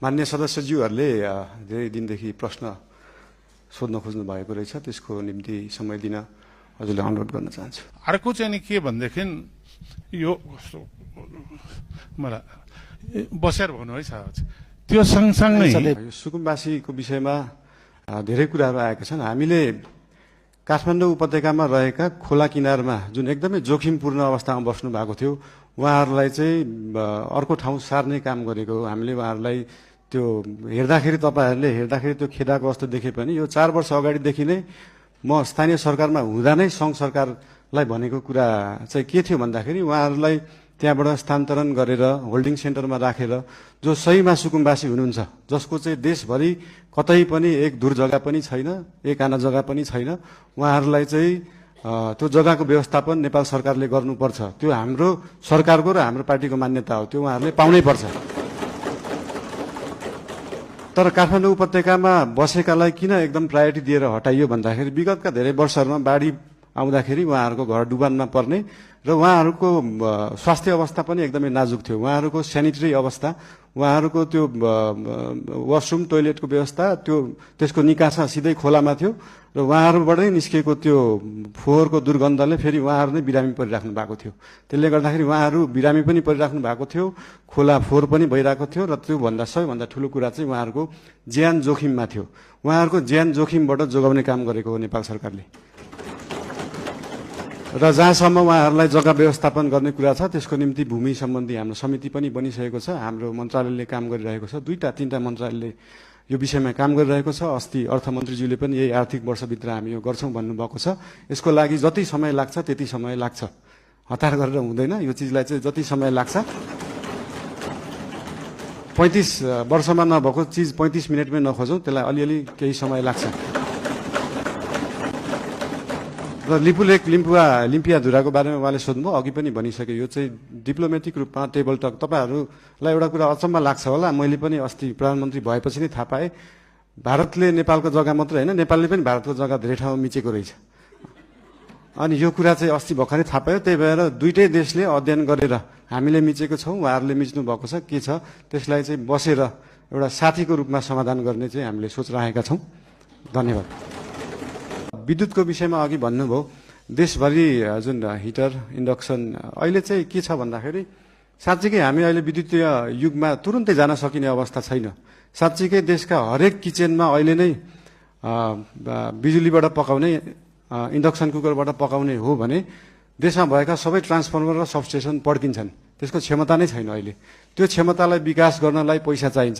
मान्य सदस्यज्यूहरूले धेरै दिनदेखि प्रश्न सोध्न खोज्नु भएको रहेछ, त्यसको निम्ति समय दिन हजुरले अनुरोध गर्न चाहन्छु। अर्को चाहिँ नि के भनेदेखि यो मलाई बसेर भन्नु है साहब, त्यो सँगसँगै यो सुकुम्बासीको विषयमा धेरै कुराहरू आएका छन्। हामीले काठमाडौँ उपत्यकामा रहेका खोला किनारमा जुन एकदमै जोखिमपूर्ण अवस्थामा बस्नु भएको थियो, उहाँहरूलाई चाहिँ अर्को ठाउँ सार्ने काम गरेको हो। हामीले उहाँहरूलाई त्यो हेर्दाखेरि, तपाईँहरूले हेर्दाखेरि त्यो खेदाको अवस्था देखे पनि यो 4 वर्ष अगाडिदेखि नै म स्थानीय सरकारमा हुँदा नै सङ्घ सरकारलाई भनेको कुरा चाहिँ के थियो भन्दाखेरि उहाँहरूलाई त्यहाँबाट स्थानान्तरण गरेर होल्डिङ सेन्टरमा राखेर जो सहीमा सुकुम्बासी हुनुहुन्छ, जसको चाहिँ देशभरि कतै पनि एक दूर जग्गा पनि छैन, एक आना जग्गा पनि छैन, उहाँहरूलाई चाहिँ त्यो जग्गाको व्यवस्थापन नेपाल सरकारले गर्नुपर्छ। त्यो हाम्रो सरकारको र हाम्रो पार्टीको मान्यता हो, त्यो उहाँहरूले पाउनै पर्छ। तर काठमाडौँ उपत्यकामा बसेकालाई किन एकदम प्रायोरिटी दिएर हटाइयो भन्दाखेरि विगतका धेरै वर्षहरूमा बाढी आउँदाखेरि उहाँहरूको घर डुबानमा पर्ने र उहाँहरूको स्वास्थ्य अवस्था पनि एकदमै नाजुक थियो। उहाँहरूको सेनिटरी अवस्था, उहाँहरूको त्यो वासरुम टोयलेटको व्यवस्था, त्यसको निकासा सिधै खोलामा थियो र उहाँहरूबाटै निस्केको त्यो फोहोरको दुर्गन्धले फेरि उहाँहरू नै बिरामी परिराख्नु भएको थियो। त्यसले गर्दाखेरि उहाँहरू बिरामी पनि परिराख्नु भएको थियो, खोला फोहोर पनि भइरहेको थियो र त्योभन्दा सबैभन्दा ठुलो कुरा चाहिँ उहाँहरूको ज्यान जोखिममा थियो। उहाँहरूको ज्यान जोखिमबाट जोगाउने काम गरेको हो नेपाल सरकारले। र जहाँसम्म उहाँहरूलाई जग्गा व्यवस्थापन गर्ने कुरा छ, त्यसको निम्ति भूमि सम्बन्धी हाम्रो समिति पनि बनिसकेको छ। हाम्रो मन्त्रालयले काम गरिरहेको छ, 2-3टा मन्त्रालयले यो विषयमा काम गरिरहेको छ। अस्ति अर्थमन्त्रीज्यूले पनि यही आर्थिक वर्षभित्र हामी यो गर्छौँ भन्नुभएको छ। यसको लागि जति समय लाग्छ त्यति समय लाग्छ, हतार गरेर हुँदैन। यो चिजलाई चाहिँ जति समय लाग्छ, 35 वर्षमा नभएको चिज 35 मिनटमै नखोजौँ, त्यसलाई अलिअलि केही समय लाग्छ। र लिपुलेक लिम्पियाधुराको बारेमा उहाँले सोध्नुभयो, अघि पनि भनिसके, यो चाहिँ डिप्लोमेटिक रूपमा टेबल टक। तपाईँहरूलाई एउटा कुरा अचम्म लाग्छ होला, मैले पनि अस्ति प्रधानमन्त्री भएपछि नै थाहा पाएँ, भारतले नेपालको जग्गा मात्रै होइन, नेपालले पनि भारतको जग्गा धेरै ठाउँमा मिचेको रहेछ। अनि यो कुरा चाहिँ अस्ति भर्खरै थाहा पायो। त्यही भएर दुईटै देशले अध्ययन गरेर हामीले मिचेको छौँ, उहाँहरूले मिच्नु भएको छ, के छ त्यसलाई चाहिँ बसेर एउटा साथीको रूपमा समाधान गर्ने चाहिँ हामीले सोच राखेका छौँ। धन्यवाद। विद्युतको विषयमा अघि भन्नुभयो, देशभरि जुन हिटर इन्डक्सन अहिले चाहिँ के छ भन्दाखेरि साँच्चीकै हामी अहिले विद्युतीय युगमा तुरुन्तै जान सकिने अवस्था छैन। साँच्चीकै देशका हरेक किचनमा अहिले नै बिजुलीबाट पकाउने, इन्डक्सन कुकरबाट पकाउने हो भने देशमा भएका सबै ट्रान्सफर्मर र सबस्टेसन पड्किन्छन्। त्यसको क्षमता नै छैन अहिले। त्यो क्षमतालाई विकास गर्नलाई पैसा चाहिन्छ।